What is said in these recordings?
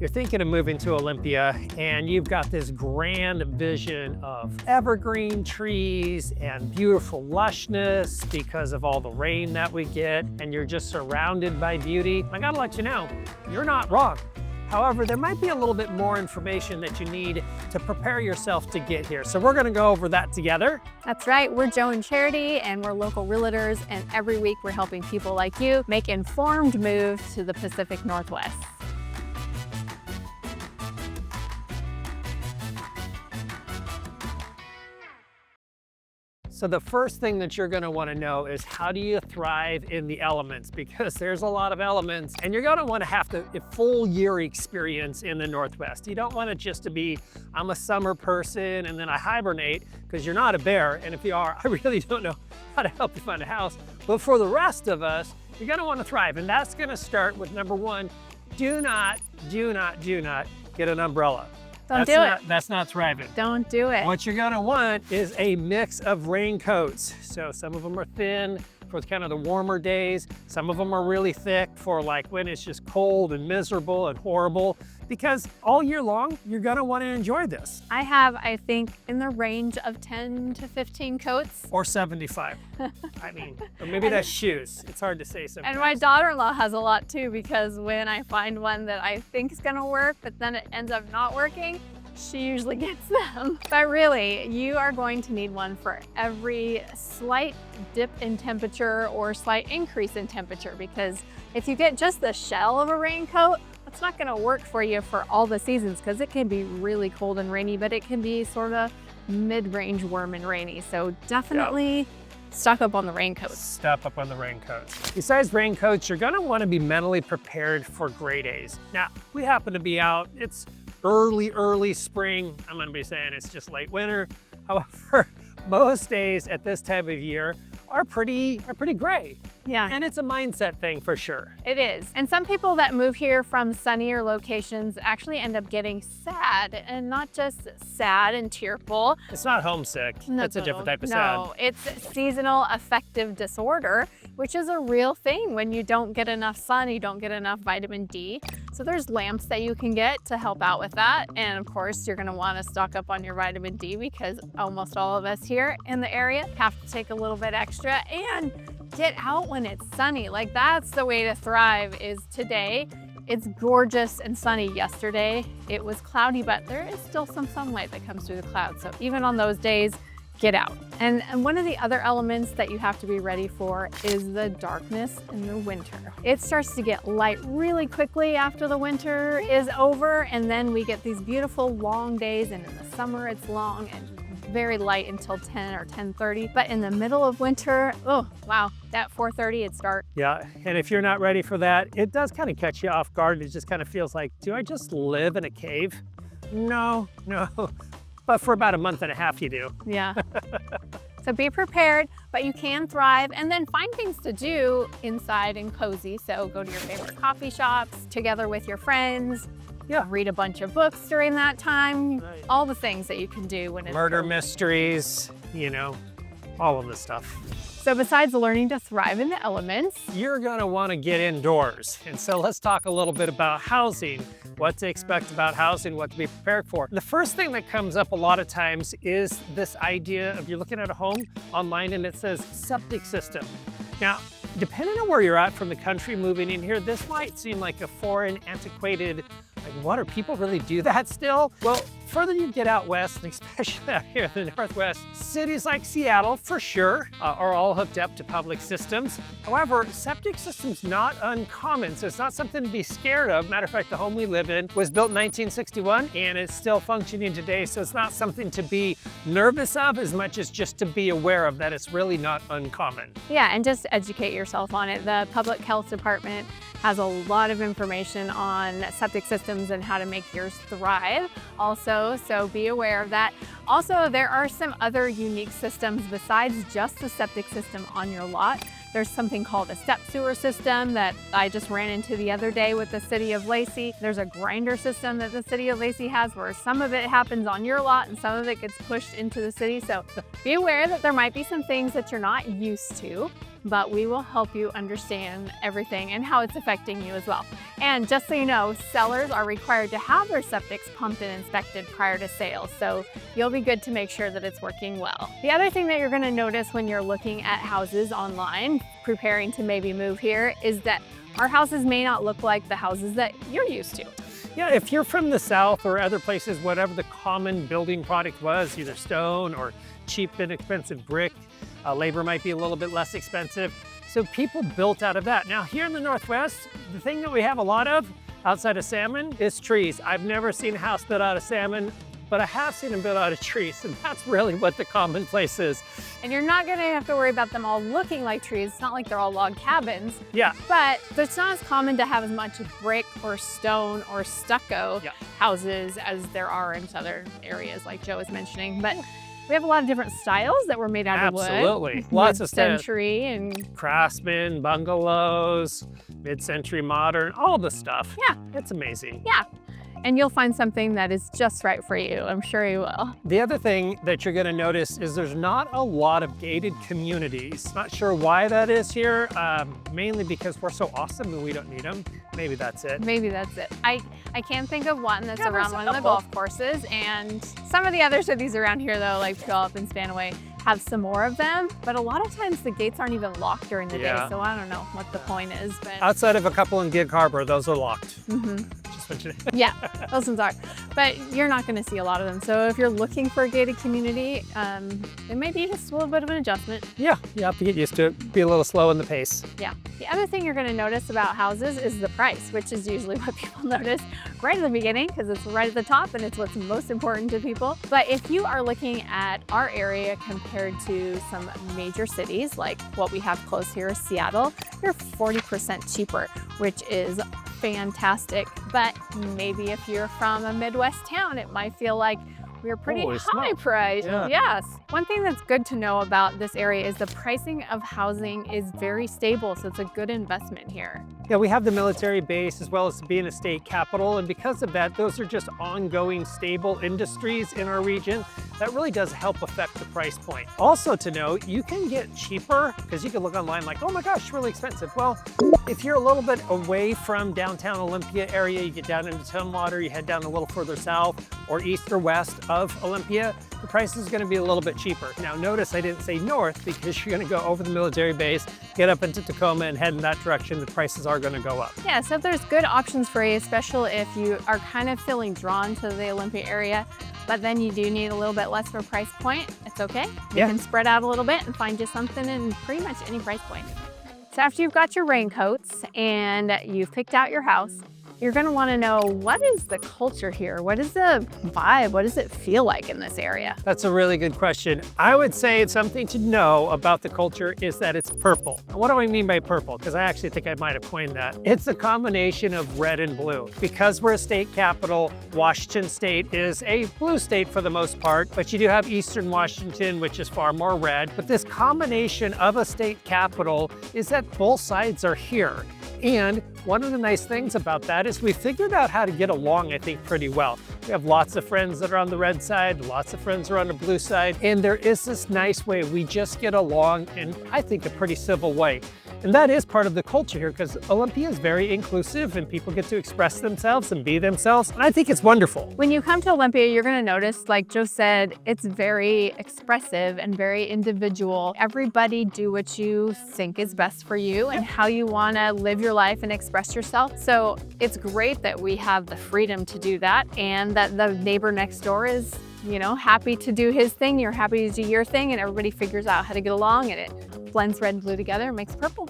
You're thinking of moving to Olympia and you've got this grand vision of evergreen trees and beautiful lushness because of all the rain that we get, and you're just surrounded by beauty. I gotta let you know, you're not wrong. However, there might be a little bit more information that you need to prepare yourself to get here. So we're gonna go over that together. That's right, we're Joe and Charity, and we're local realtors, and every week we're helping people like you make informed moves to the Pacific Northwest. So the first thing that you're gonna wanna know is, how do you thrive in the elements? Because there's a lot of elements, and you're gonna wanna have a full year experience in the Northwest. You don't want it just to be, I'm a summer person and then I hibernate, because you're not a bear. And if you are, I really don't know how to help you find a house. But for the rest of us, you're gonna wanna thrive. And that's gonna start with number one, do not get an umbrella. That's not thriving. Don't do it. What you're gonna want is a mix of raincoats. So some of them are thin for kind of the warmer days. Some of them are really thick for like when it's just cold and miserable and horrible. Because all year long, you're gonna wanna enjoy this. I have, I think, in the range of 10 to 15 coats. Or 75. I mean, or maybe that's shoes. It's hard to say sometimes. And my daughter-in-law has a lot too, because when I find one that I think is gonna work, but then it ends up not working, she usually gets them. But really, you are going to need one for every slight dip in temperature or slight increase in temperature, because if you get just the shell of a raincoat, it's not gonna work for you for all the seasons, because it can be really cold and rainy, but it can be sort of mid-range warm and rainy. So definitely stock up on the raincoats. Stock up on the raincoats. Besides raincoats, you're gonna wanna be mentally prepared for gray days. Now, we happen to be out, it's early spring. I'm gonna be saying it's just late winter. However, most days at this time of year are pretty gray. Yeah. And it's a mindset thing for sure. It is. And some people that move here from sunnier locations actually end up getting sad, and not just sad and tearful. It's not homesick. That's a different type of sad. No, it's seasonal affective disorder, which is a real thing when you don't get enough sun, you don't get enough vitamin D. So there's lamps that you can get to help out with that. And of course, you're gonna wanna stock up on your vitamin D, because almost all of us here in the area have to take a little bit extra and get out when it's sunny. Like, that's the way to thrive. Is today. It's gorgeous and sunny. Yesterday it was cloudy, but there is still some sunlight that comes through the clouds. So even on those days, get out. And one of the other elements that you have to be ready for is the darkness in the winter. It starts to get light really quickly after the winter is over, and then we get these beautiful long days, and in the summer it's long and very light until 10 or 10:30. But in the middle of winter, oh wow, that 4:30 it's dark. Yeah, and if you're not ready for that, it does kind of catch you off guard. It just kind of feels like, do I just live in a cave? No. But for about a month and a half you do. Yeah. So be prepared, but you can thrive, and then find things to do inside and cozy. So go to your favorite coffee shops together with your friends. Yeah. Read a bunch of books during that time. Right. All the things that you can do when it's murder mysteries, you know, all of this stuff. So besides learning to thrive in the elements, you're gonna wanna get indoors. And so let's talk a little bit about housing, what to expect about housing, what to be prepared for. The first thing that comes up a lot of times is this idea of, you're looking at a home online and it says septic system. Now, depending on where you're at from the country moving in here, this might seem like a foreign, antiquated, like, what, do people really do that still? Well, further you get out west, and especially out here in the Northwest, cities like Seattle, for sure, are all hooked up to public systems. However, septic systems not uncommon, so it's not something to be scared of. Matter of fact, the home we live in was built in 1961, and it's still functioning today, so it's not something to be nervous of as much as just to be aware of that it's really not uncommon. Yeah, and just educate yourself on it. The Public Health Department has a lot of information on septic systems and how to make yours thrive also, so be aware of that. Also, there are some other unique systems besides just the septic system on your lot. There's something called a step sewer system that I just ran into the other day with the city of Lacey. There's a grinder system that the city of Lacey has, where some of it happens on your lot and some of it gets pushed into the city. So be aware that there might be some things that you're not used to. but we will help you understand everything and how it's affecting you as well. And just so you know, sellers are required to have their septics pumped and inspected prior to sale, so you'll be good to make sure that it's working well. The other thing that you're going to notice when you're looking at houses online, preparing to maybe move here, is that our houses may not look like the houses that you're used to. Yeah, if you're from the South or other places, whatever the common building product was, either stone or cheap, inexpensive brick, labor might be a little bit less expensive. So people built out of that. Now here in the Northwest, the thing that we have a lot of outside of salmon is trees. I've never seen a house built out of salmon, but I have seen them built out of trees, and that's really what the commonplace is. And you're not gonna have to worry about them all looking like trees. It's not like they're all log cabins. Yeah. But it's not as common to have as much brick or stone or stucco houses as there are in other areas like Joe was mentioning. But we have a lot of different styles that were made out of wood. Absolutely. Lots of styles. Mid-century and Craftsman, bungalows, mid-century modern, all the stuff. Yeah. It's amazing. yeah. And you'll find something that is just right for you. I'm sure you will. The other thing that you're gonna notice is there's not a lot of gated communities. Not sure why that is here, mainly because we're so awesome and we don't need them. Maybe that's it. Maybe that's it. I can think of one that's Yeah, around there's a one of the couple. golf courses, and some of the other cities around here though, like Phillip and Spanaway, have some more of them, but a lot of times the gates aren't even locked during the day, so I don't know what the point is. But Outside of a couple in Gig Harbor, those are locked. Just want you to yeah, those ones are. But you're not going to see a lot of them. So if you're looking for a gated community, it may be just a little bit of an adjustment. Yeah, you have to get used to it. Be a little slow in the pace. Yeah. The other thing you're going to notice about houses is the price, which is usually what people notice right at the beginning because it's right at the top and it's what's most important to people. But if you are looking at our area compared to some major cities, like what we have close here is Seattle, you're 40% cheaper, which is fantastic. But maybe if you're from a Midwest town, it might feel like we're pretty Holy high smoke. priced. Yeah. Yes. One thing that's good to know about this area is the pricing of housing is very stable, so it's a good investment here. Yeah, we have the military base as well as being a state capital, and because of that, those are just ongoing stable industries in our region. That really does help affect the price point. Also to note, you can get cheaper, because you can look online like, oh my gosh, really expensive. Well, if you're a little bit away from downtown Olympia area, you get down into Slawter, you head down a little further south or east or west of Olympia, the price is going to be a little bit cheaper. Now notice I didn't say north because you're going to go over the military base, get up into Tacoma and head in that direction, the prices are going to go up. Yeah, so there's good options for you, especially if you are kind of feeling drawn to the Olympia area, but then you do need a little bit less of a price point. It's okay. You can spread out a little bit and find you something in pretty much any price point. So after you've got your raincoats and you've picked out your house, you're going to want to know, what is the culture here? What is the vibe? What does it feel like in this area? That's a really good question. I would say something to know about the culture is that it's purple. What do I mean by purple? Because I actually think I might have coined that. It's a combination of red and blue. Because we're a state capital, Washington State is a blue state for the most part, but you do have Eastern Washington, which is far more red. But this combination of a state capital is that both sides are here. And one of the nice things about that is we figured out how to get along, I think, pretty well. We have lots of friends that are on the red side, lots of friends are on the blue side, and there is this nice way we just get along in, I think, a pretty civil way. And that is part of the culture here because Olympia is very inclusive and people get to express themselves and be themselves. And I think it's wonderful. When you come to Olympia, you're going to notice, like Joe said, it's very expressive and very individual. Everybody do what you think is best for you and how you want to live your life and express yourself. So it's great that we have the freedom to do that and that the neighbor next door is, you know, happy to do his thing, you're happy to do your thing, and everybody figures out how to get along, and it blends red and blue together and makes purple.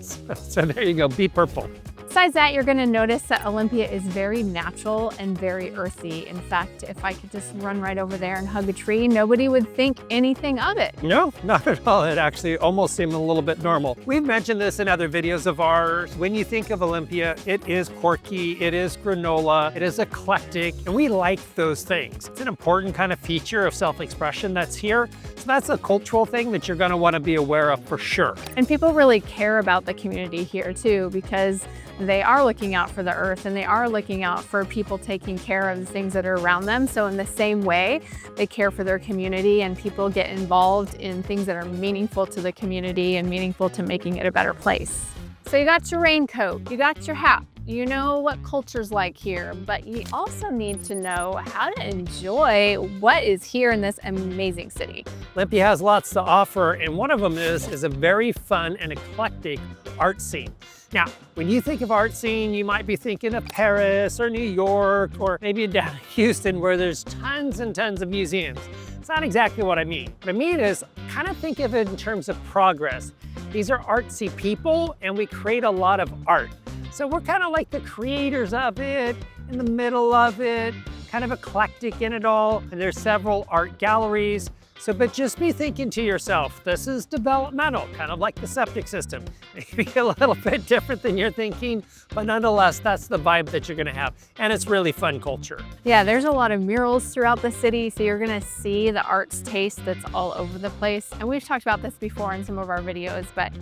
So there you go, be purple. Besides that, you're going to notice that Olympia is very natural and very earthy. In fact, if I could just run right over there and hug a tree, nobody would think anything of it. No, not at all. It actually almost seemed a little bit normal. We've mentioned this in other videos of ours. When you think of Olympia, it is quirky, it is granola, it is eclectic, and we like those things. It's an important kind of feature of self-expression that's here. So that's a cultural thing that you're going to want to be aware of for sure. And people really care about the community here too, because they are looking out for the earth and they are looking out for people taking care of the things that are around them. So in the same way, they care for their community and people get involved in things that are meaningful to the community and meaningful to making it a better place. So you got your raincoat, you got your hat, you know what culture's like here, but you also need to know how to enjoy what is here in this amazing city. Olympia has lots to offer, and one of them is a very fun and eclectic art scene. Now, when you think of art scene, you might be thinking of Paris or New York, or maybe down in Houston where there's tons and tons of museums. It's not exactly what I mean. What I mean is kind of think of it in terms of progress. These are artsy people and we create a lot of art. So we're kind of like the creators of it, in the middle of it, kind of eclectic in it all. And there's several art galleries. So, but just be thinking to yourself, this is developmental, kind of like the septic system. Maybe a little bit different than you're thinking, but nonetheless, that's the vibe that you're gonna have. And it's really fun culture. Yeah, there's a lot of murals throughout the city, so you're gonna see the arts taste that's all over the place. And we've talked about this before in some of our videos, but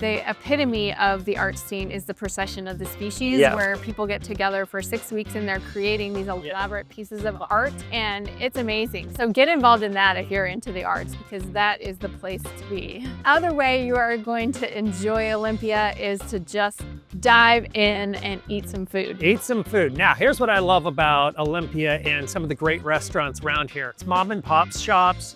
the epitome of the art scene is the procession of the species, where people get together for 6 weeks and they're creating these elaborate pieces of art, and it's amazing. So get involved in that if you're into the arts, because that is the place to be. Other way you are going to enjoy Olympia is to just dive in and eat some food. Eat some food. Now, here's what I love about Olympia and some of the great restaurants around here. It's mom and pop shops.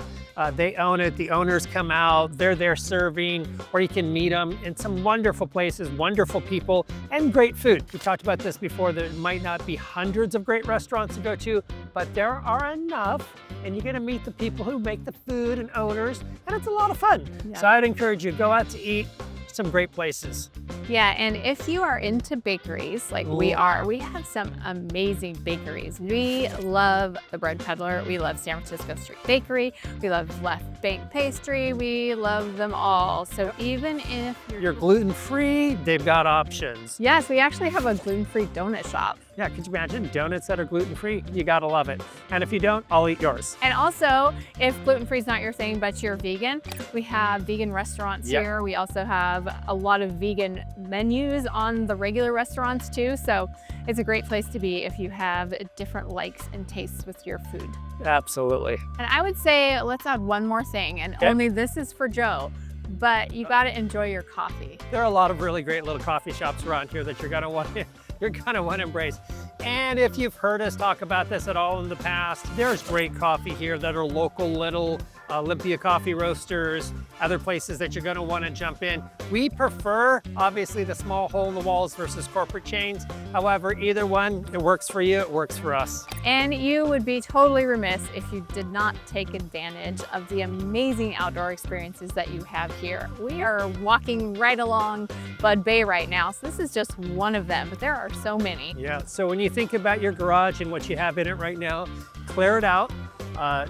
They own it, the owners come out, they're there serving, or you can meet them in some wonderful places, wonderful people, and great food. We talked about this before, there might not be hundreds of great restaurants to go to, but there are enough, and you're gonna meet the people who make the food and owners, and it's a lot of fun. So I'd encourage you, go out to eat, some great places. Yeah, and if you are into bakeries like we are, we have some amazing bakeries. We love the Bread Peddler, we love San Francisco Street Bakery, we love Left Baked Pastry, we love them all. So even if you're gluten-free, they've got options. Yes, we actually have a gluten-free donut shop. Yeah, could you imagine donuts that are gluten-free? You gotta love it. And if you don't, I'll eat yours. And also, if gluten-free is not your thing, but you're vegan, we have vegan restaurants here. We also have a lot of vegan menus on the regular restaurants too. So it's a great place to be if you have different likes and tastes with your food. Absolutely. And I would say, let's add one more thing, and only this is for Joe, but you gotta enjoy your coffee. There are a lot of really great little coffee shops around here that you're gonna want to embrace. And if you've heard us talk about this at all in the past, there's great coffee here that are local little Olympia coffee roasters, other places that you're gonna wanna jump in. We prefer, obviously, the small hole in the walls versus corporate chains. However, either one, it works for you, it works for us. And you would be totally remiss if you did not take advantage of the amazing outdoor experiences that you have here. We are walking right along Bud Bay right now, so this is just one of them, but there are so many. Yeah, so when you think about your garage and what you have in it right now, clear it out.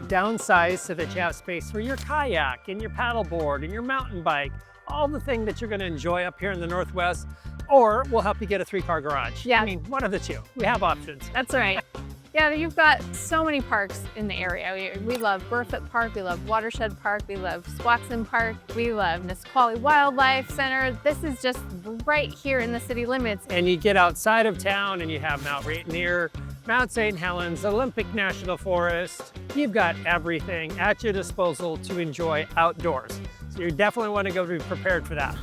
Downsize so that you have space for your kayak and your paddleboard and your mountain bike, all the thing that you're going to enjoy up here in the Northwest, or we'll help you get a 3-car garage. Yeah. I mean, one of the two. We have options. That's right. Yeah, you've got so many parks in the area. We love Burfoot Park, we love Watershed Park, we love Squaxin Park, we love Nisqually Wildlife Center. This is just right here in the city limits. And you get outside of town and you have Mount Rainier, Mount St. Helens, Olympic National Forest. You've got everything at your disposal to enjoy outdoors. So you definitely want to go be prepared for that.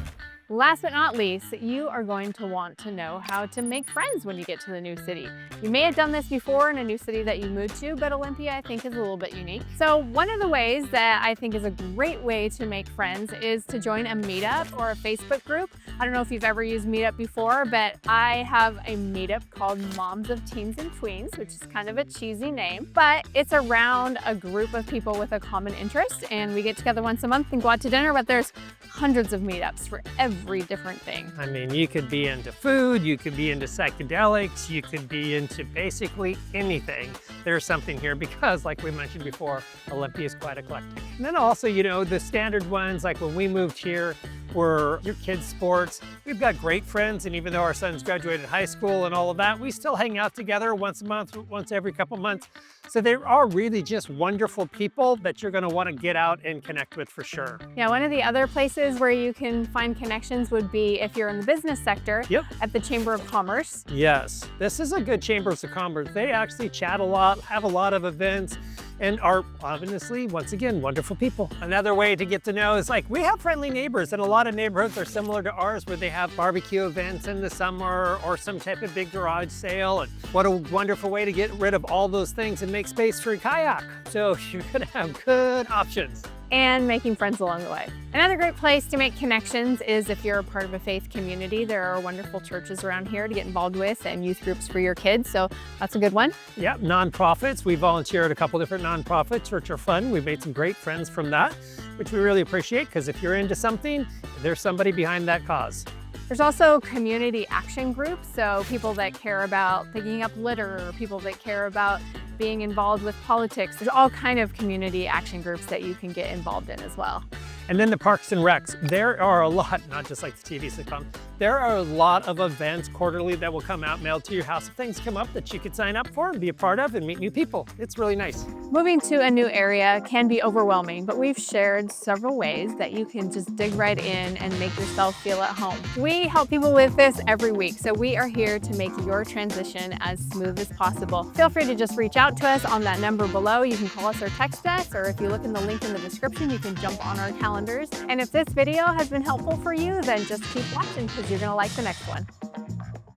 Last but not least, you are going to want to know how to make friends when you get to the new city. You may have done this before in a new city that you moved to, but Olympia, I think, is a little bit unique. So one of the ways that I think is a great way to make friends is to join a meetup or a Facebook group. I don't know if you've ever used Meetup before, but I have a meetup called Moms of Teens and Tweens, which is kind of a cheesy name, but it's around a group of people with a common interest, and we get together once a month and go out to dinner, but there's hundreds of meetups for every different thing. I mean, you could be into food, you could be into psychedelics, you could be into basically anything. There's something here because, like we mentioned before, Olympia is quite eclectic. And then also, you know, the standard ones, like when we moved here, for your kids' sports. We've got great friends, and even though our sons graduated high school and all of that, we still hang out together once a month, once every couple months. So they are really just wonderful people that you're gonna wanna get out and connect with for sure. Yeah, one of the other places where you can find connections would be if you're in the business sector at the Chamber of Commerce. Yes, this is a good Chambers of Commerce. They actually chat a lot, have a lot of events, and are obviously, once again, wonderful people. Another way to get to know is like, we have friendly neighbors, and a lot of neighborhoods are similar to ours where they have barbecue events in the summer or some type of big garage sale. And what a wonderful way to get rid of all those things and make space for your kayak. So you're gonna have good options. And making friends along the way. Another great place to make connections is if you're a part of a faith community. There are wonderful churches around here to get involved with and youth groups for your kids, so that's a good one. Yep, nonprofits. We volunteer at a couple different nonprofits, which are fun. We've made some great friends from that, which we really appreciate, because if you're into something, there's somebody behind that cause. There's also community action groups, so people that care about picking up litter, or people that care about being involved with politics. There's all kind of community action groups that you can get involved in as well. And then the Parks and Recs. There are a lot, not just like the TV sitcom, there are a lot of events quarterly that will come out mailed to your house. If things come up that you could sign up for and be a part of and meet new people. It's really nice. Moving to a new area can be overwhelming, but we've shared several ways that you can just dig right in and make yourself feel at home. We help people with this every week, so we are here to make your transition as smooth as possible. Feel free to just reach out to us on that number below. You can call us or text us, or if you look in the link in the description, you can jump on our calendars. And if this video has been helpful for you, then just keep watching because you're gonna like the next one.